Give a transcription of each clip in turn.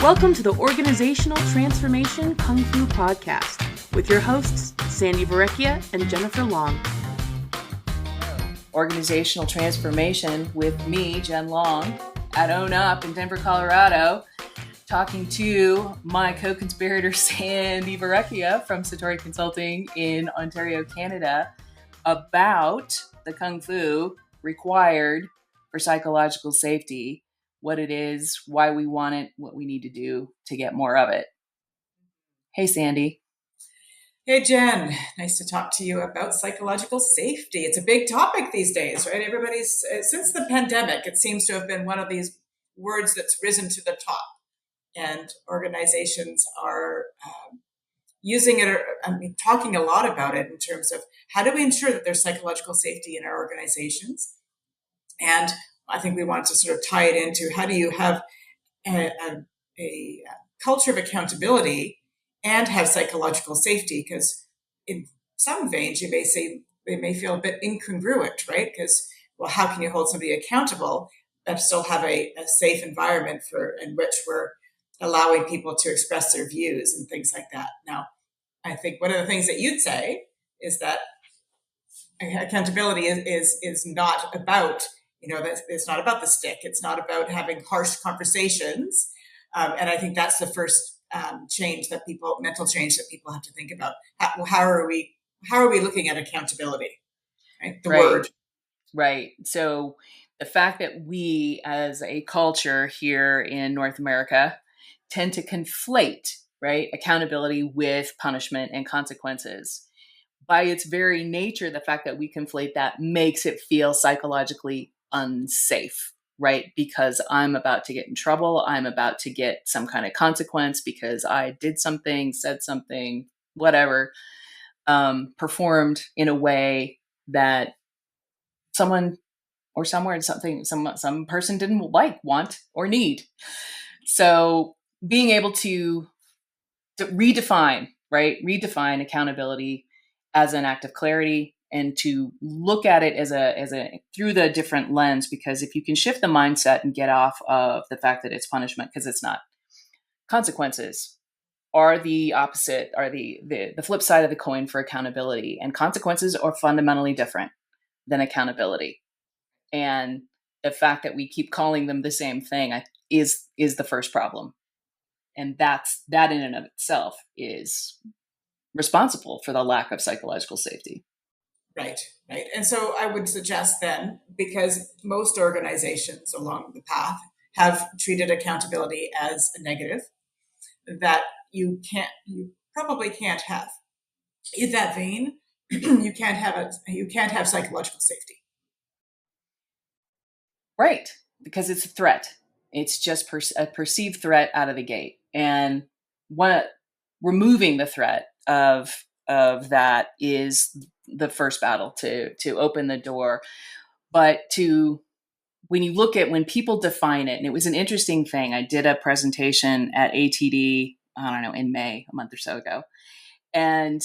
Welcome to the Organizational Transformation Kung Fu Podcast with your hosts, Sandi and Jennifer Long. Organizational Transformation with me, Jen Long, at Own Up in Denver, Colorado, talking to my co-conspirator, Sandi from Satori Consulting in Ontario, Canada, about the Kung Fu required for psychological safety, what it is, why we want it, what we need to do to get more of it. Hey, Sandi. Hey, Jen. Nice to talk to you about psychological safety. It's a big topic these days, right? Everybody's, since the pandemic, it seems to have been one of these words that's risen to the top. And organizations are using it, talking a lot about it in terms of how do we ensure that there's psychological safety in our organizations? And I think we want to sort of tie it into how do you have a culture of accountability and have psychological safety? Because in some veins, you may say they may feel a bit incongruent, right? Because, well, how can you hold somebody accountable but still have a safe environment in which we're allowing people to express their views and things like that? Now, I think one of the things that you'd say is that accountability is not about, that it's not about the stick. It's not about having harsh conversations. And I think that's the first mental change that people have to think about. How are we looking at accountability? Right? The word. Right. So the fact that we as a culture here in North America tend to conflate, right, accountability with punishment and consequences. By its very nature, the fact that we conflate that makes it feel psychologically unsafe, right? Because I'm about to get in trouble. I'm about to get some kind of consequence because I did something, said something, whatever, performed in a way that someone or somewhere some person didn't like, want, or need. So being able to redefine accountability as an act of clarity and to look at it as a through the different lens, because if you can shift the mindset and get off of the fact that it's punishment, because it's not. Consequences are the opposite, are the flip side of the coin for accountability, and consequences are fundamentally different than accountability. And the fact that we keep calling them the same thing is the first problem. And that in and of itself is responsible for the lack of psychological safety. Right. And so I would suggest then, because most organizations along the path have treated accountability as a negative, that you probably can't have. In that vein, you can't have psychological safety. Right. Because it's a threat. It's just a perceived threat out of the gate. And removing the threat of that is the first battle to open the door. But when people define it, and it was an interesting thing. I did a presentation at ATD, I don't know, in May, a month or so ago. And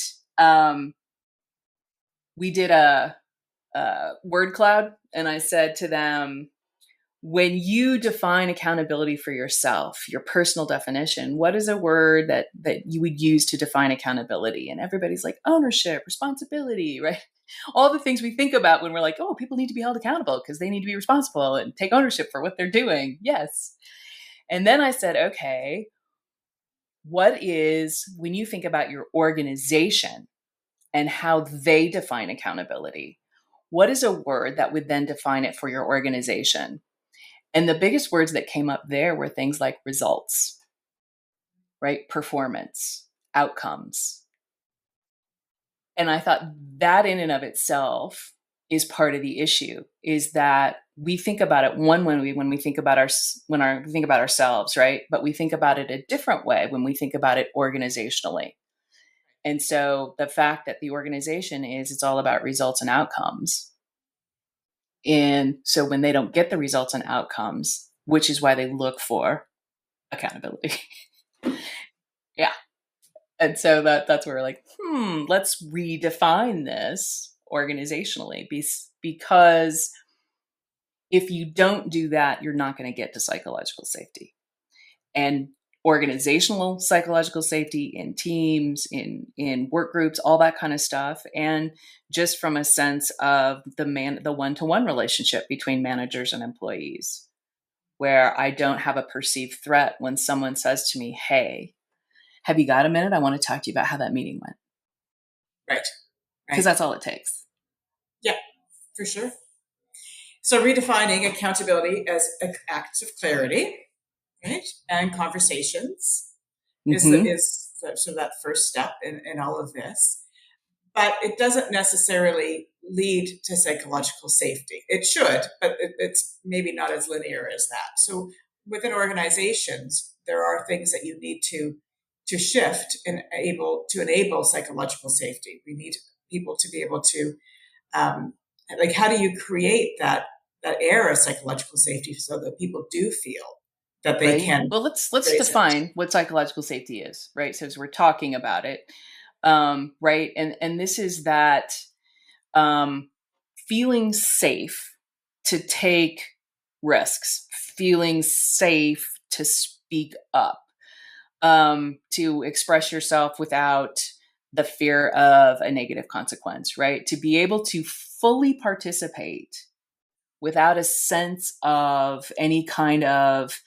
we did a word cloud. And I said to them, when you define accountability for yourself, your personal definition, what is a word that you would use to define accountability? And everybody's like, ownership, responsibility, right? All the things we think about when we're like, oh, people need to be held accountable because they need to be responsible and take ownership for what they're doing. Yes. And then I said, okay, what is, when you think about your organization and how they define accountability, what is a word that would then define it for your organization? And the biggest words that came up there were things like results, right? Performance, outcomes. And I thought that in and of itself is part of the issue, is that we think about it when we think about ourselves, right? But we think about it a different way when we think about it organizationally. And so the fact that the organization it's all about results and outcomes. And so when they don't get the results and outcomes, which is why they look for accountability. Yeah. And so that's where we're like, let's redefine this organizationally, because if you don't do that, you're not going to get to psychological safety. And organizational psychological safety in teams, in work groups, all that kind of stuff. And just from a sense of the one-to-one relationship between managers and employees, where I don't have a perceived threat when someone says to me, "Hey, have you got a minute? I want to talk to you about how that meeting went." Right. Because that's all it takes. Yeah, for sure. So redefining accountability as acts of clarity, right, and conversations is sort of that first step in all of this. But it doesn't necessarily lead to psychological safety. It should, but it's maybe not as linear as that. So within organizations, there are things that you need to shift and able to enable psychological safety. We need people to be able to like, how do you create that air of psychological safety so that people do feel that they can. Well, let's define what psychological safety is, right? So as we're talking about it, right, and this is that feeling safe to take risks, feeling safe to speak up, to express yourself without the fear of a negative consequence, right? To be able to fully participate without a sense of any kind of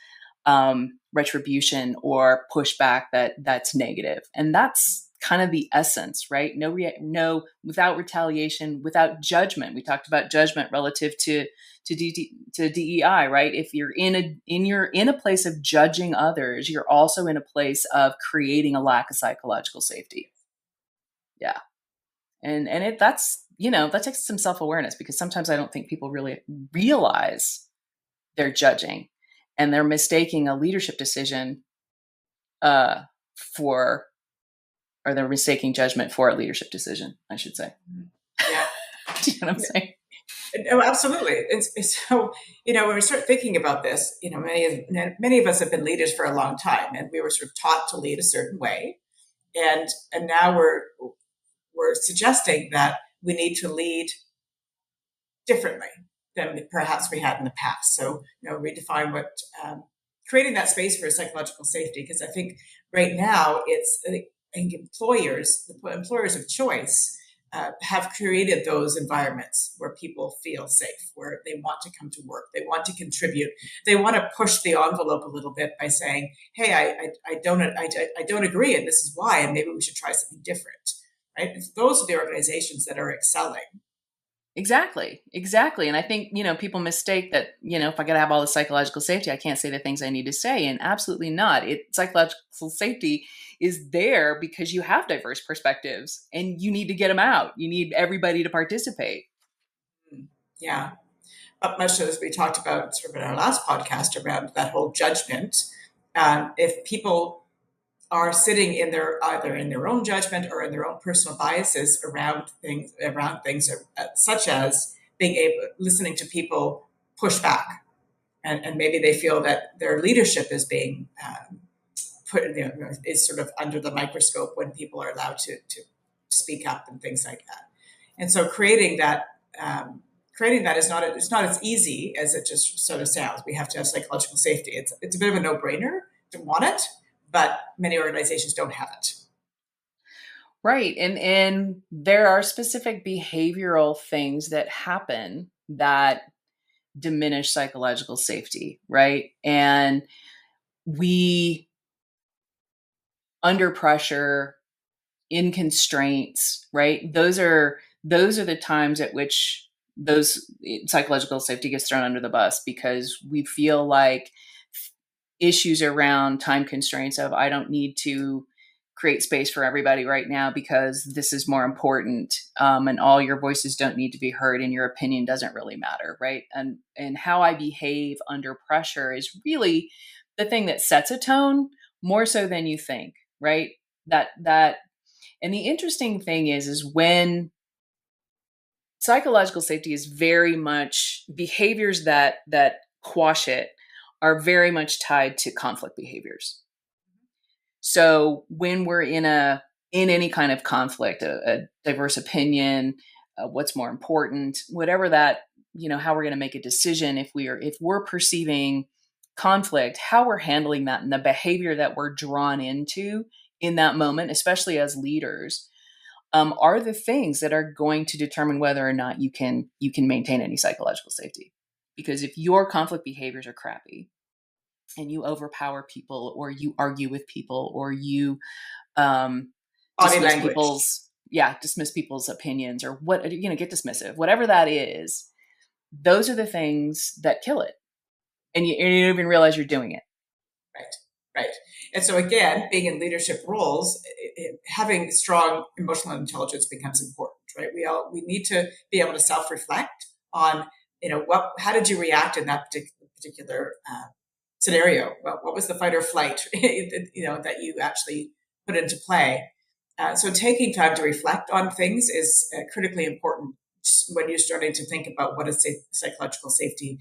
retribution or pushback that's negative. And that's kind of the essence, right? No, without retaliation, without judgment. We talked about judgment relative to DEI, right? If you're in a place of judging others, you're also in a place of creating a lack of psychological safety. Yeah. And that takes some self-awareness, because sometimes I don't think people really realize they're judging, and they're mistaking a leadership decision they're mistaking judgment for a leadership decision, I should say. Yeah. Do you know what I'm saying? Oh, absolutely. It's so, when we start thinking about this, many of us have been leaders for a long time, and we were sort of taught to lead a certain way. And now we're suggesting that we need to lead differently than perhaps we had in the past. So, redefine what, creating that space for psychological safety. Because I think right now I think employers of choice have created those environments where people feel safe, where they want to come to work, they want to contribute, they want to push the envelope a little bit by saying, "Hey, I don't agree, and this is why, and maybe we should try something different." Right? And those are the organizations that are excelling. Exactly. And I think, people mistake that, if I got to have all the psychological safety, I can't say the things I need to say. And absolutely not. Psychological safety is there because you have diverse perspectives and you need to get them out. You need everybody to participate. Yeah. But much as we talked about sort of in our last podcast around that whole judgment, if people are sitting either in their own judgment or in their own personal biases around things such as listening to people push back, and maybe they feel that their leadership is being is sort of under the microscope when people are allowed to speak up and things like that. And so creating that is not as easy as it just sort of sounds. We have to have psychological safety. It's a bit of a no-brainer to want it, but many organizations don't have it. Right. And there are specific behavioral things that happen that diminish psychological safety, right? And we, under pressure, in constraints, right? Those are the times at which those psychological safety gets thrown under the bus, because we feel like issues around time constraints of, I don't need to create space for everybody right now because this is more important, and all your voices don't need to be heard and your opinion doesn't really matter, right? And how I behave under pressure is really the thing that sets a tone more so than you think, right? That and the interesting thing is when psychological safety is very much behaviors that quash it are very much tied to conflict behaviors. So when we're in any kind of conflict, a diverse opinion, what's more important, whatever that, how we're going to make a decision, if we're perceiving conflict, how we're handling that, and the behavior that we're drawn into in that moment, especially as leaders, are the things that are going to determine whether or not you can maintain any psychological safety. Because if your conflict behaviors are crappy and you overpower people, or you argue with people, or you Body language. dismiss people's opinions, or get dismissive, whatever that is, those are the things that kill it. And you don't even realize you're doing it. Right. And so again, being in leadership roles, having strong emotional intelligence becomes important, right? We need to be able to self-reflect on, how did you react in that particular scenario? What was the fight or flight, that you actually put into play? So taking time to reflect on things is critically important when you're starting to think about what does psychological safety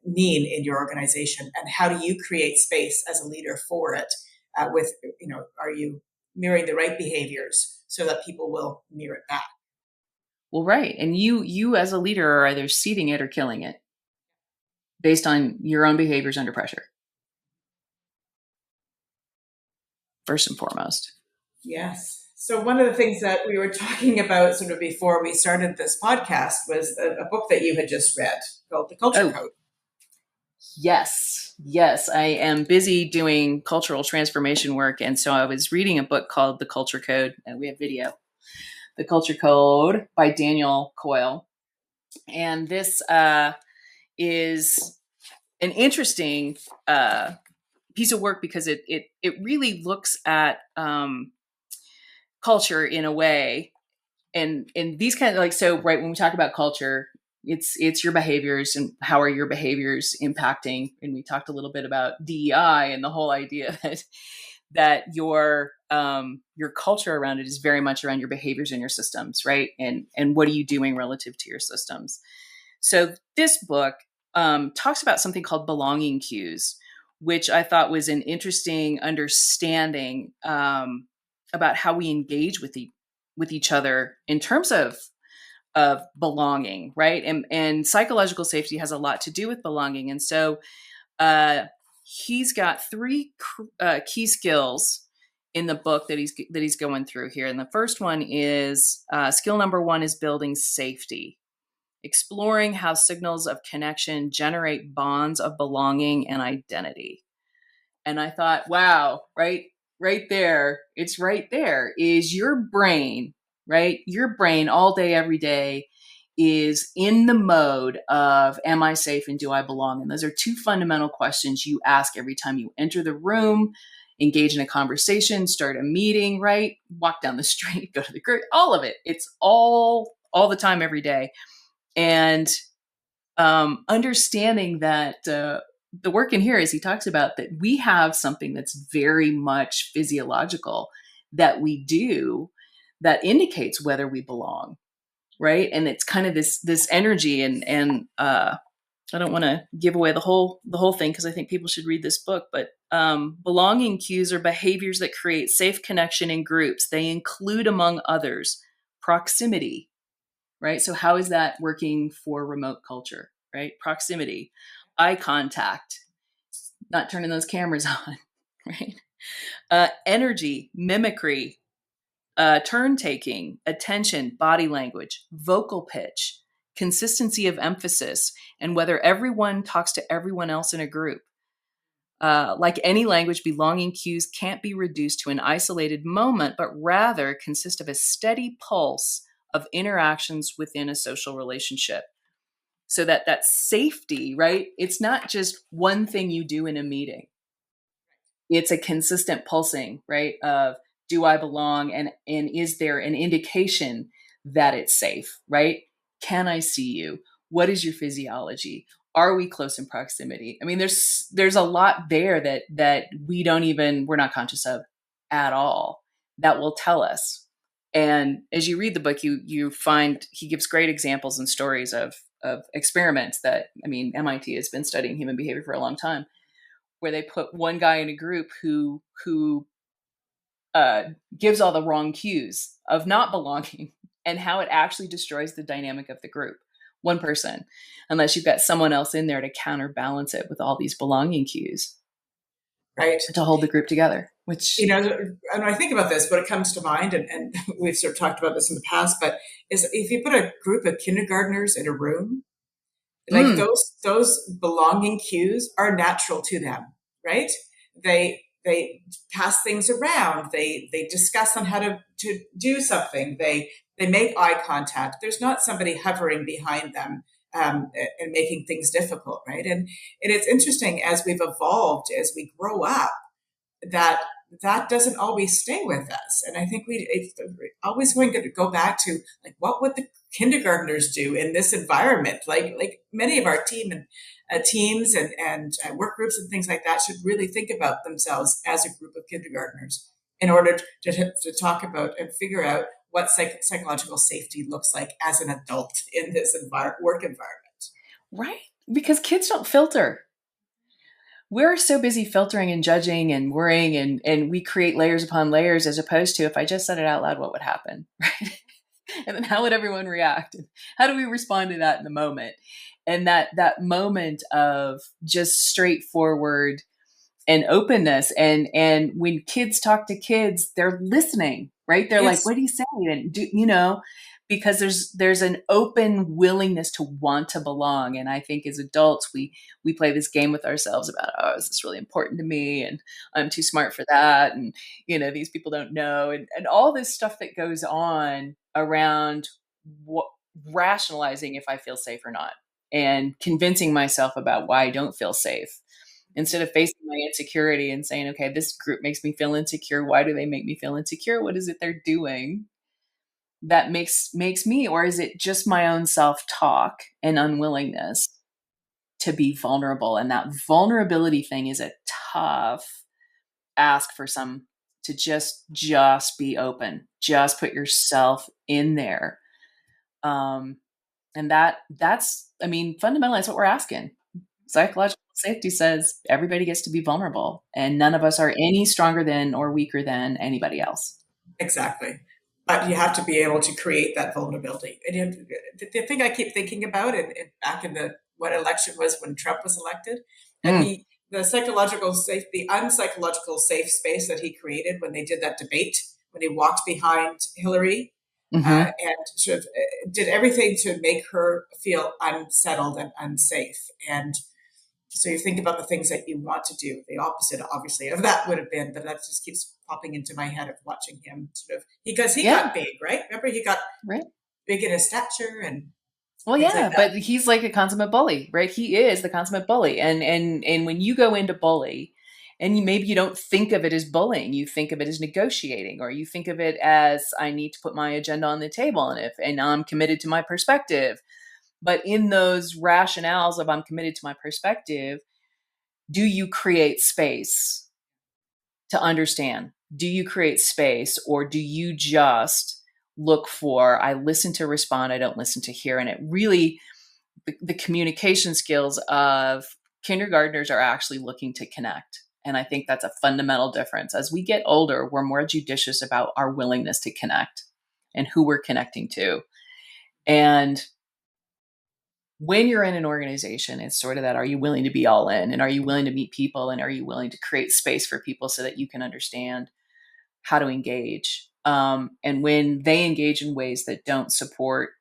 mean in your organization, and how do you create space as a leader for it? Are you mirroring the right behaviors so that people will mirror it back? Well, right. And you as a leader are either seeding it or killing it based on your own behaviors under pressure. First and foremost. Yes. So one of the things that we were talking about sort of before we started this podcast was a book that you had just read called The Culture Code. Yes. I am busy doing cultural transformation work. And so I was reading a book called The Culture Code, and we have video. The Culture Code by Daniel Coyle. And this is an interesting piece of work because it really looks at culture in a way, and these kind of right, when we talk about culture, it's your behaviors, and how are your behaviors impacting. And we talked a little bit about DEI and the whole idea that your culture around it is very much around your behaviors and your systems, right? And what are you doing relative to your systems? So this book talks about something called belonging cues, which I thought was an interesting understanding about how we engage with each other in terms of belonging, right? And psychological safety has a lot to do with belonging. And so he's got 3 key skills in the book that he's going through here. And the first one is skill number 1 is building safety, exploring how signals of connection generate bonds of belonging and identity. And I thought, wow, right there, it's right there is your brain, right? Your brain all day, every day is in the mode of, am I safe and do I belong? And those are 2 fundamental questions you ask every time you enter the room, engage in a conversation, start a meeting, right? Walk down the street, go to the grocery, all of it. It's all the time, every day. And understanding that the work in here is he talks about that we have something that's very much physiological that we do that indicates whether we belong, right? And it's kind of this energy, and I don't want to give away the whole thing because I think people should read this book, but belonging cues are behaviors that create safe connection in groups. They include, among others, proximity, right? So how is that working for remote culture, right? Proximity, eye contact, not turning those cameras on, right? Energy, mimicry, turn taking, attention, body language, vocal pitch, consistency of emphasis, and whether everyone talks to everyone else in a group. Like any language, belonging cues can't be reduced to an isolated moment, but rather consist of a steady pulse of interactions within a social relationship. So that safety, right? It's not just one thing you do in a meeting. It's a consistent pulsing, right? Of, do I belong? And is there an indication that it's safe, right? Can I see you? What is your physiology? Are we close in proximity? I mean, there's a lot there that we're not conscious of at all that will tell us. And as you read the book, you find he gives great examples and stories of experiments that, I mean, MIT has been studying human behavior for a long time, where they put one guy in a group who gives all the wrong cues of not belonging, and how it actually destroys the dynamic of the group. one person, unless you've got someone else in there to counterbalance it with all these belonging cues, right? to hold the group together, which, And when I think about this, what it comes to mind, and we've sort of talked about this in the past, but is if you put a group of kindergartners in a room, like those belonging cues are natural to them, right? They pass things around. They discuss on how to do something. They make eye contact. There's not somebody hovering behind them and making things difficult, right? And it's interesting as we've evolved, as we grow up, that that doesn't always stay with us. And I think it's always going to go back to, like, what would the kindergartners do in this environment? Like many of our teams and work groups and things like that should really think about themselves as a group of kindergartners in order to talk about and figure out what psychological safety looks like as an adult in this work environment. right? Because kids don't filter. We're so busy filtering and judging and worrying, and we create layers upon layers, as opposed to, if I just said it out loud, what would happen? Right? And then how would everyone react? And how do we respond to that in the moment? And that moment of just straightforward and openness. And when kids talk to kids, they're listening, right? They're Yes. like, what do you say? And because there's an open willingness to want to belong. And I think as adults, we play this game with ourselves about, oh, is this really important to me? And I'm too smart for that. And, these people don't know. And all this stuff that goes on around rationalizing if I feel safe or not, and convincing myself about why I don't feel safe, instead of facing my insecurity and saying, okay, this group makes me feel insecure. Why do they make me feel insecure? What is it they're doing that makes me, or is it just my own self-talk and unwillingness to be vulnerable? And that vulnerability thing is a tough ask for some to just be open, just put yourself in there. And that's, fundamentally, that's what we're asking. Psychological safety says everybody gets to be vulnerable, and none of us are any stronger than or weaker than anybody else. Exactly. But you have to be able to create that vulnerability. And the thing I keep thinking about, and back in what election was when Trump was elected, and the unpsychological safe space that he created when they did that debate, when he walked behind Hillary, and sort of did everything to make her feel unsettled and unsafe. And so you think about the things that you want to do. The opposite, obviously, of that would have been, but that just keeps popping into my head of watching him because he got big, right? Remember, he got big in his stature and. Well, yeah, but he's like a consummate bully, right? He is the consummate bully. And when you go into bully, and maybe you don't think of it as bullying, you think of it as negotiating, or you think of it as, I need to put my agenda on the table, and I'm committed to my perspective. But in those rationales of, I'm committed to my perspective, do you create space to understand? Do you create space, or do you just look for, I listen to respond, I don't listen to hear? And it really, the communication skills of kindergartners are actually looking to connect. And I think that's a fundamental difference. As we get older, we're more judicious about our willingness to connect and who we're connecting to. And when you're in an organization, it's sort of that, are you willing to be all in? And are you willing to meet people? And are you willing to create space for people so that you can understand how to engage? And when they engage in ways that don't support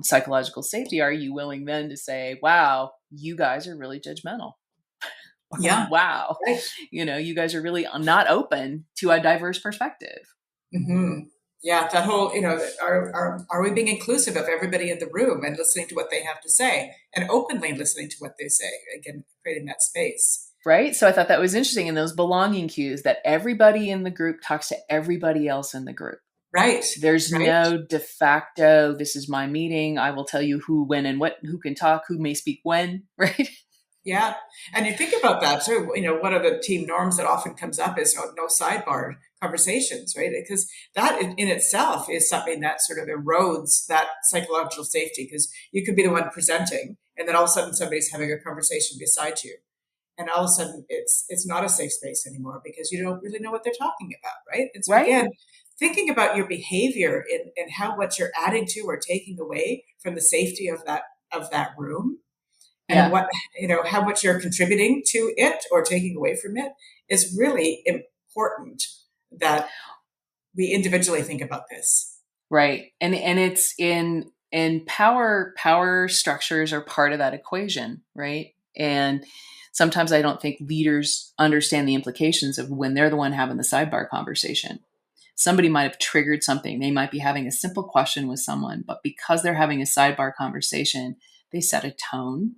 psychological safety, are you willing then to say, wow, you guys are really judgmental? Yeah. Wow. Right. You guys are really not open to a diverse perspective. Mm-hmm. Yeah, that whole, are we being inclusive of everybody in the room and listening to what they have to say and openly listening to what they say? Again, creating that space. Right. So I thought that was interesting in those belonging cues, that everybody in the group talks to everybody else in the group. Right. There's no de facto, this is my meeting, I will tell you who, when, and what, who can talk, who may speak when, right? Yeah. And you think about that too. One of the team norms that often comes up is no sidebar conversations, right? Because that in itself is something that sort of erodes that psychological safety, because you could be the one presenting and then all of a sudden somebody's having a conversation beside you. And all of a sudden it's not a safe space anymore because you don't really know what they're talking about, right? And so again, thinking about your behavior and what you're adding to or taking away from the safety of that room. Yeah. And what, how much you're contributing to it or taking away from it is really important that we individually think about this. Right. And it's in power structures are part of that equation, right? And sometimes I don't think leaders understand the implications of when they're the one having the sidebar conversation. Somebody might have triggered something. They might be having a simple question with someone, but because they're having a sidebar conversation, they set a tone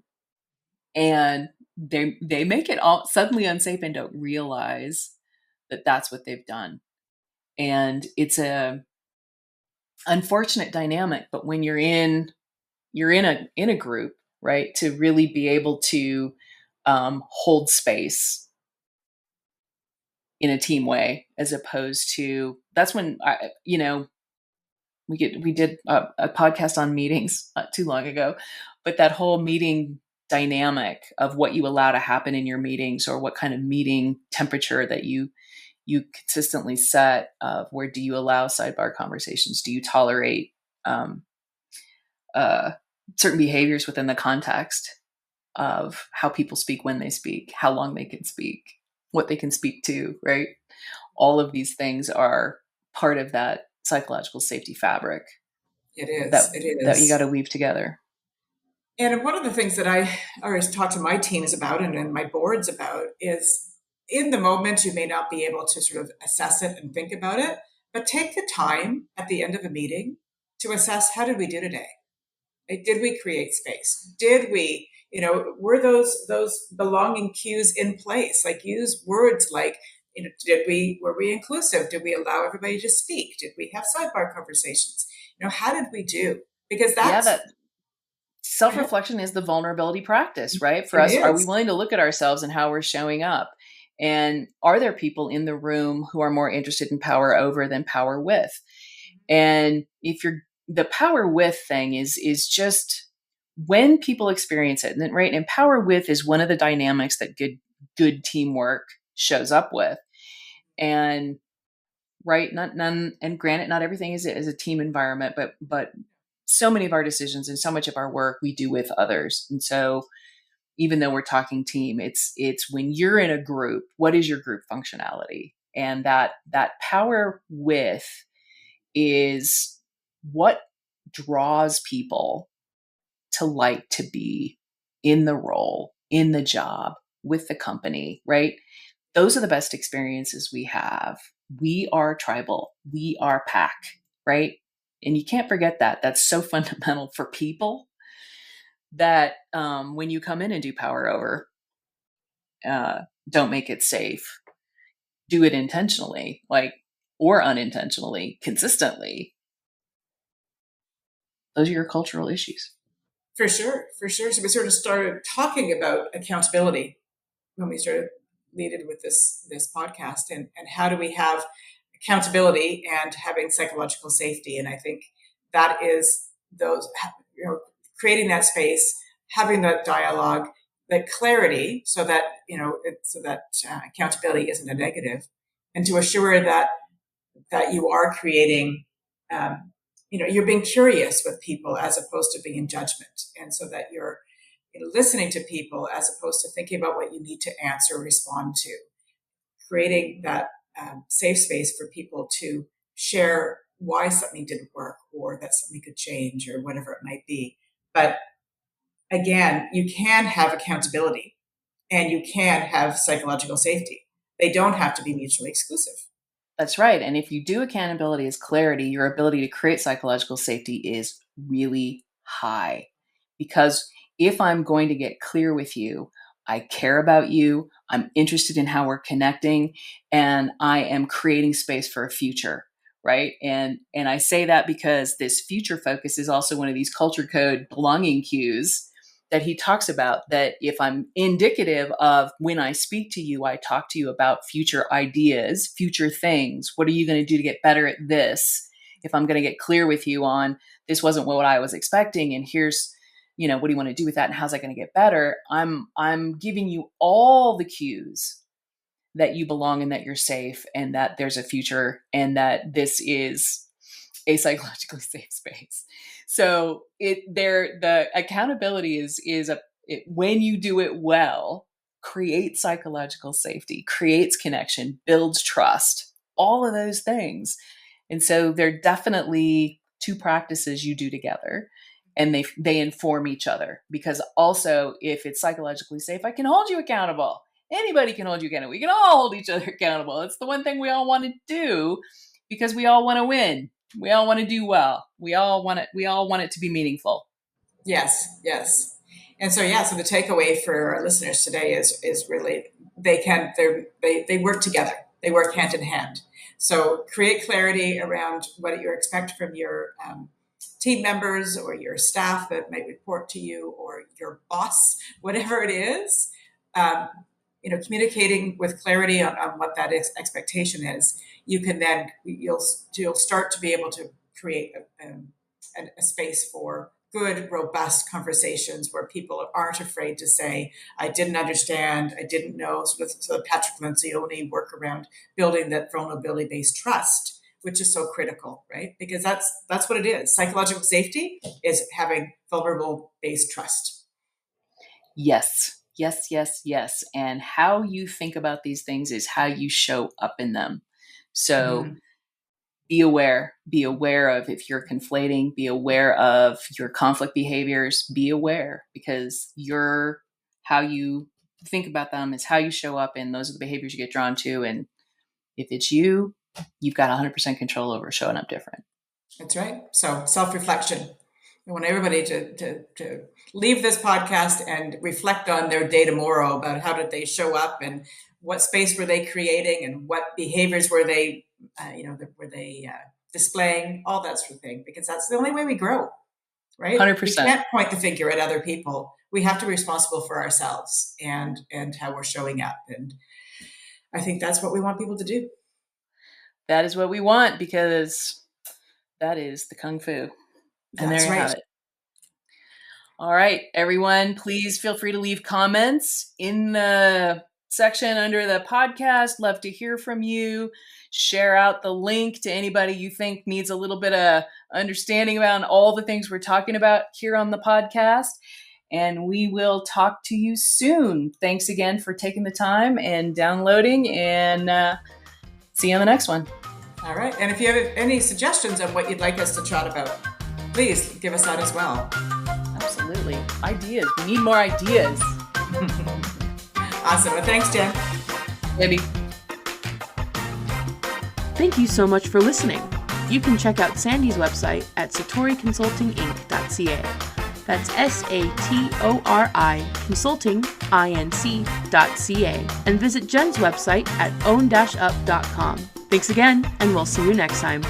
and they make it all suddenly unsafe and don't realize that that's what they've done. And it's a unfortunate dynamic, but when you're in a group, right, to really be able to hold space in a team way, as opposed to that's when we did a podcast on meetings not too long ago, but that whole meeting dynamic of what you allow to happen in your meetings or what kind of meeting temperature that you consistently set of where do you allow sidebar conversations? Do you tolerate certain behaviors within the context of how people speak, when they speak, how long they can speak, what they can speak to, right? All of these things are part of that psychological safety fabric. It is. That you got to weave together. And one of the things that I always talk to my teams about and my boards about is in the moment, you may not be able to sort of assess it and think about it, but take the time at the end of a meeting to assess, how did we do today? Like, did we create space? Did we, were those belonging cues in place? Like, use words like, were we inclusive? Did we allow everybody to speak? Did we have sidebar conversations? How did we do? Because that self-reflection is the vulnerability practice, right? For us, are we willing to look at ourselves and how we're showing up? And are there people in the room who are more interested in power over than power with? And if the power with thing is just when people experience it, right? And power with is one of the dynamics that good teamwork shows up with. And right, and granted, not everything is a team environment, but so many of our decisions and so much of our work we do with others. And so even though we're talking team, it's when you're in a group, what is your group functionality? And that power with is what draws people to like to be in the role, in the job, with the company, right? Those are the best experiences we have. We are tribal. We are pack, right? And you can't forget that. That's so fundamental for people that when you come in and do power over, don't make it safe. Do it intentionally, or unintentionally, consistently. Those are your cultural issues. For sure. So we sort of started talking about accountability when we started leading with this podcast, and how do we have accountability and having psychological safety. And I think that is those, creating that space, having that dialogue, that clarity, so that accountability isn't a negative, and to assure that you are creating, you're being curious with people as opposed to being in judgment, and so that you're listening to people as opposed to thinking about what you need to answer or respond to, creating that safe space for people to share why something didn't work or that something could change or whatever it might be. But again, you can have accountability and you can have psychological safety. They don't have to be mutually exclusive. That's right. And if you do accountability as clarity, your ability to create psychological safety is really high. Because if I'm going to get clear with you, I care about you, I'm interested in how we're connecting, and I am creating space for a future, right? And I say that because this future focus is also one of these culture code belonging cues that he talks about, that if I'm indicative of when I speak to you, I talk to you about future ideas, future things. What are you going to do to get better at this? If I'm going to get clear with you on this wasn't what I was expecting, and here's, what do you want to do with that? And how's that going to get better? I'm giving you all the cues that you belong and that you're safe and that there's a future and that this is a psychologically safe space. So the accountability is when you do it well, creates psychological safety, creates connection, builds trust, all of those things. And so they're definitely two practices you do together, and they inform each other, because also if it's psychologically safe, I can hold you accountable. Anybody can hold you accountable. We can all hold each other accountable. It's the one thing we all want to do, because we all want to win. We all want to do well. We all want it to be meaningful. Yes, yes. And so, so the takeaway for our listeners today is really they work together. They work hand in hand. So create clarity around what you expect from your team members or your staff that might report to you, or your boss, whatever it is. Communicating with clarity on what that expectation is, you'll start to be able to create a space for good, robust conversations where people aren't afraid to say, I didn't understand, I didn't know, sort of the Patrick Lencioni work around building that vulnerability-based trust, which is so critical, right? Because that's what it is. Psychological safety is having vulnerable-based trust. Yes. Yes, yes, yes. And how you think about these things is how you show up in them. So be aware of if you're conflating, be aware of your conflict behaviors, be aware, because how you think about them is how you show up, and those are the behaviors you get drawn to. And if it's you've got 100% control over showing up different. That's right. So self-reflection. I want everybody to leave this podcast and reflect on their day tomorrow about how did they show up, and what space were they creating, and what behaviors were they, displaying, all that sort of thing, because that's the only way we grow, right? 100%. We can't point the finger at other people. We have to be responsible for ourselves and how we're showing up. And I think that's what we want people to do. That is what we want, because that is the Kung Fu. And there you have it. All right, everyone, please feel free to leave comments in the section under the podcast. Love to hear from you. Share out the link to anybody you think needs a little bit of understanding about all the things we're talking about here on the podcast. And we will talk to you soon. Thanks again for taking the time and downloading, and see you on the next one. All right. And if you have any suggestions on what you'd like us to chat about, please give us that as well. Absolutely. Ideas. We need more ideas. Awesome. Well, thanks, Jen. Maybe. Thank you so much for listening. You can check out Sandy's website at satoriconsultinginc.ca. That's SATORI consultinginc.ca. And visit Jen's website at own-up.com. Thanks again, and we'll see you next time.